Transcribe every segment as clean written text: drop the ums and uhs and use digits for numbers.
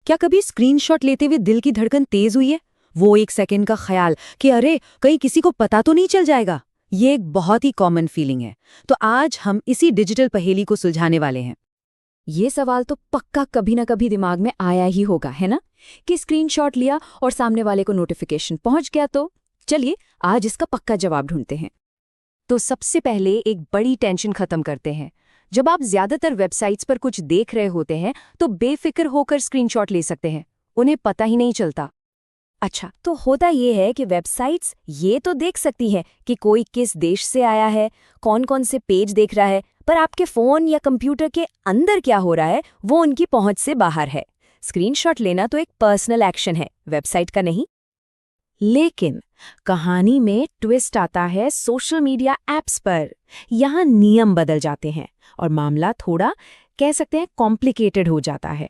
क्या कभी स्क्रीनशॉट लेते हुए दिल की धड़कन तेज हुई है? वो एक सेकंड का ख्याल कि अरे कहीं किसी को पता तो नहीं चल जाएगा। ये एक बहुत ही कॉमन फीलिंग है। तो आज हम इसी डिजिटल पहेली को सुलझाने वाले हैं। ये सवाल तो पक्का कभी ना कभी दिमाग में आया ही होगा, है ना? कि स्क्रीनशॉट लिया और सामने वाले को नोटिफिकेशन पहुंच गया तो चलिए आज इसका पक्का जवाब ढूंढते हैं। तो सबसे पहले एक बड़ी टेंशन खत्म करते हैं। जब आप ज्यादातर वेबसाइट्स पर कुछ देख रहे होते हैं तो बेफिक्र होकर स्क्रीनशॉट ले सकते हैं, उन्हें पता ही नहीं चलता। अच्छा, तो होता ये है कि वेबसाइट्स ये तो देख सकती हैं कि कोई किस देश से आया है, कौन कौन से पेज देख रहा है, पर आपके फ़ोन या कंप्यूटर के अंदर क्या हो रहा है वो उनकी पहुंच से बाहर है। स्क्रीनशॉट लेना तो एक पर्सनल एक्शन है, वेबसाइट का नहीं। लेकिन कहानी में ट्विस्ट आता है सोशल मीडिया ऐप्स पर। यहाँ नियम बदल जाते हैं और मामला थोड़ा कह सकते हैं कॉम्प्लिकेटेड हो जाता है।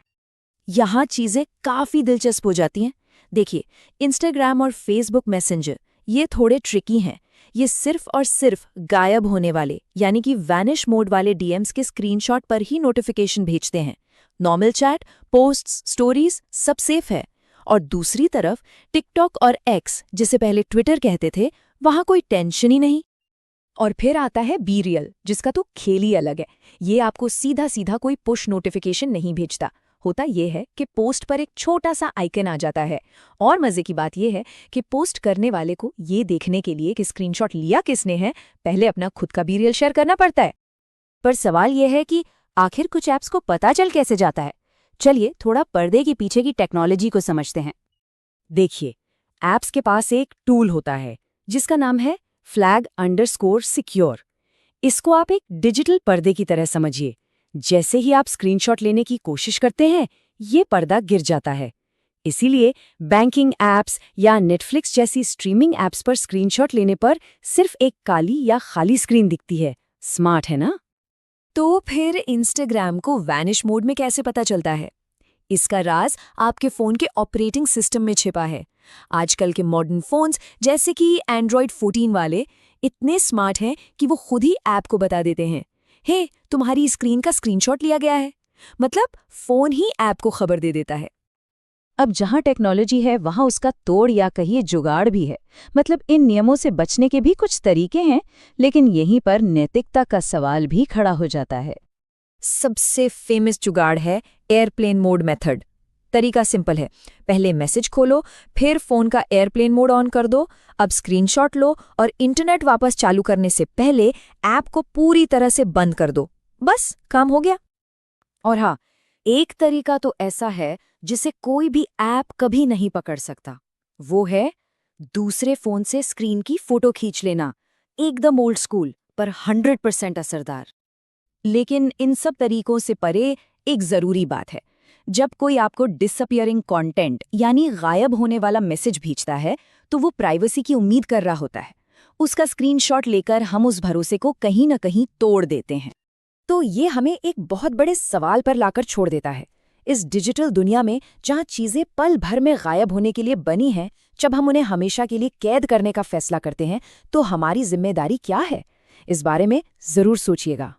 यहाँ चीज़ें काफ़ी दिलचस्प हो जाती हैं। देखिए, इंस्टाग्राम और फेसबुक मैसेंजर ये थोड़े ट्रिकी हैं। ये सिर्फ और सिर्फ गायब होने वाले यानी कि वैनिश मोड वाले डीएम्स के स्क्रीनशॉट पर ही नोटिफिकेशन भेजते हैं। नॉर्मल चैट, पोस्ट्स, स्टोरीज सब सेफ है। और दूसरी तरफ टिकटॉक और एक्स, जिसे पहले ट्विटर कहते थे, वहां कोई टेंशन ही नहीं। और फिर आता है बी रियल, जिसका तो खेल ही अलग है। ये आपको सीधा सीधा कोई पुश नोटिफिकेशन नहीं भेजता। होता ये है कि पोस्ट पर एक छोटा सा आइकन आ जाता है। और मजे की बात यह है कि पोस्ट करने वाले को ये देखने के लिए कि स्क्रीनशॉट लिया किसने है, पहले अपना खुद का बी रियल शेयर करना पड़ता है। पर सवाल यह है कि आखिर कुछ ऐप्स को पता चल कैसे जाता है। चलिए थोड़ा पर्दे के पीछे की टेक्नोलॉजी को समझते हैं। देखिए, ऐप्स के पास एक टूल होता है जिसका नाम है flag_secure। इसको आप एक डिजिटल पर्दे की तरह समझिए। जैसे ही आप स्क्रीनशॉट लेने की कोशिश करते हैं, ये पर्दा गिर जाता है। इसीलिए बैंकिंग ऐप्स या नेटफ्लिक्स जैसी स्ट्रीमिंग ऐप्स पर स्क्रीनशॉट लेने पर सिर्फ एक काली या खाली स्क्रीन दिखती है। स्मार्ट है ना? तो फिर इंस्टाग्राम को वैनिश मोड में कैसे पता चलता है? इसका राज आपके फ़ोन के ऑपरेटिंग सिस्टम में छिपा है। आजकल के मॉडर्न फ़ोन्स जैसे कि एंड्रॉयड 14 वाले इतने स्मार्ट हैं कि वो खुद ही ऐप को बता देते हैं, हे तुम्हारी स्क्रीन का स्क्रीनशॉट लिया गया है। मतलब फ़ोन ही ऐप को खबर दे देता है। अब जहां टेक्नोलॉजी है वहां उसका तोड़ या कहिए जुगाड़ भी है। मतलब इन नियमों से बचने के भी कुछ तरीके हैं, लेकिन यहीं पर नैतिकता का सवाल भी खड़ा हो जाता है। सबसे फेमस जुगाड़ है एयरप्लेन मोड मेथड। तरीका सिंपल है, पहले मैसेज खोलो, फिर फ़ोन का एयरप्लेन मोड ऑन कर दो। अब स्क्रीनशॉट लो और इंटरनेट वापस चालू करने से पहले ऐप को पूरी तरह से बंद कर दो। बस काम हो गया। और हाँ, एक तरीका तो ऐसा है जिसे कोई भी ऐप कभी नहीं पकड़ सकता। वो है दूसरे फ़ोन से स्क्रीन की फ़ोटो खींच लेना। एकदम ओल्ड स्कूल पर 100% असरदार। लेकिन इन सब तरीकों से परे एक ज़रूरी बात है। जब कोई आपको डिसअपियरिंग कंटेंट यानी गायब होने वाला मैसेज भेजता है, तो वो प्राइवेसी की उम्मीद कर रहा होता है। उसका स्क्रीनशॉट लेकर हम उस भरोसे को कहीं न कहीं तोड़ देते हैं। तो ये हमें एक बहुत बड़े सवाल पर लाकर छोड़ देता है। इस डिजिटल दुनिया में जहाँ चीज़ें पल भर में गायब होने के लिए बनी हैं, जब हम उन्हें हमेशा के लिए कैद करने का फैसला करते हैं, तो हमारी जिम्मेदारी क्या है? इस बारे में ज़रूर सोचिएगा।